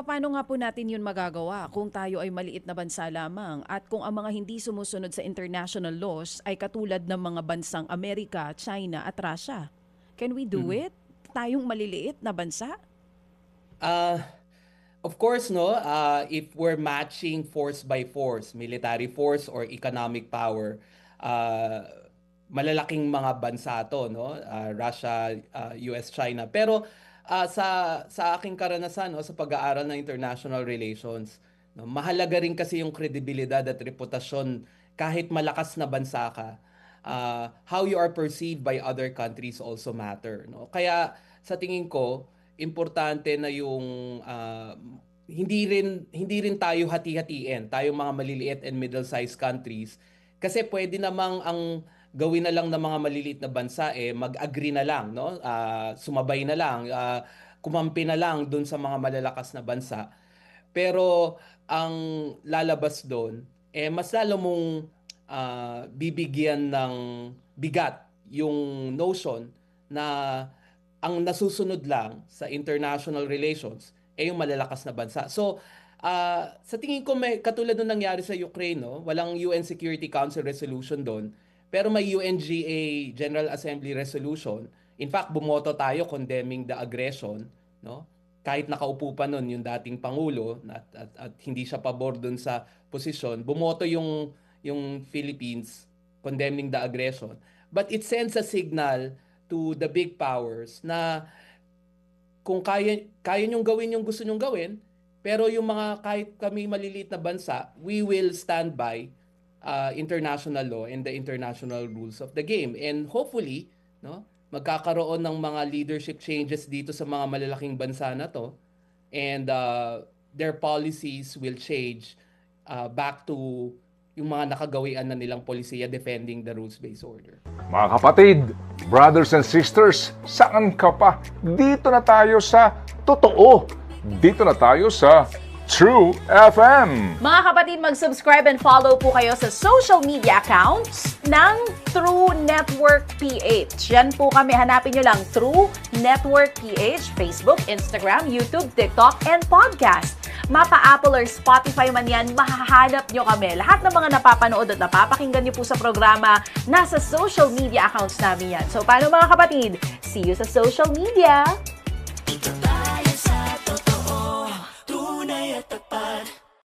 Paano nga po natin yun magagawa kung tayo ay maliit na bansa lamang at kung ang mga hindi sumusunod sa international laws ay katulad ng mga bansang Amerika, China at Russia? Can we do it? Tayong maliliit na bansa? Uh, of course, no, if we're matching force by force, military force or economic power, uh, malalaking mga bansa to, no? Russia, US, China. Pero sa aking karanasan, no, sa pag-aaral ng international relations, no, mahalaga rin kasi yung kredibilidad at reputasyon kahit malakas na bansa ka. How you are perceived by other countries also matter, no? Kaya sa tingin ko, importante na yung hindi rin tayo hati-hatiin, tayong mga maliliit and middle-sized countries kasi pwede namang ang gawin na lang ng mga maliliit na bansa mag-agree na lang, no? Sumabay na lang, kumampi na lang dun sa mga malalakas na bansa. Pero ang lalabas doon mas lalo mong bibigyan ng bigat yung notion na ang nasusunod lang sa international relations yung malalakas na bansa. So, sa tingin ko may katulad nung nangyari sa Ukraine, no? Walang UN Security Council resolution doon, pero may UNGA General Assembly resolution. In fact, bumoto tayo condemning the aggression, no? Kahit nakaupo pa nun yung dating pangulo at hindi siya pabor doon sa posisyon, bumoto yung Philippines condemning the aggression. But it sends a signal to the big powers na kung kaya nyong gawin yung gusto nyong gawin, pero yung mga kahit kami maliliit na bansa, we will stand by international law and the international rules of the game. And hopefully, no, magkakaroon ng mga leadership changes dito sa mga malalaking bansa na to, and their policies will change back to yung mga nakagawian na nilang polisiya defending the rules-based order. Mga kapatid, brothers and sisters, saan ka pa? Dito na tayo sa totoo. Dito na tayo sa True FM. Mga kapatid, mag-subscribe and follow po kayo sa social media accounts ng True Network PH. Yan po kami, hanapin nyo lang True Network PH, Facebook, Instagram, YouTube, TikTok, and podcast. Mapa Apple or Spotify man yan, mahahanap nyo kami. Lahat ng mga napapanood at napapakinggan nyo po sa programa, nasa social media accounts namin yan. So, paano mga kapatid? See you sa social media!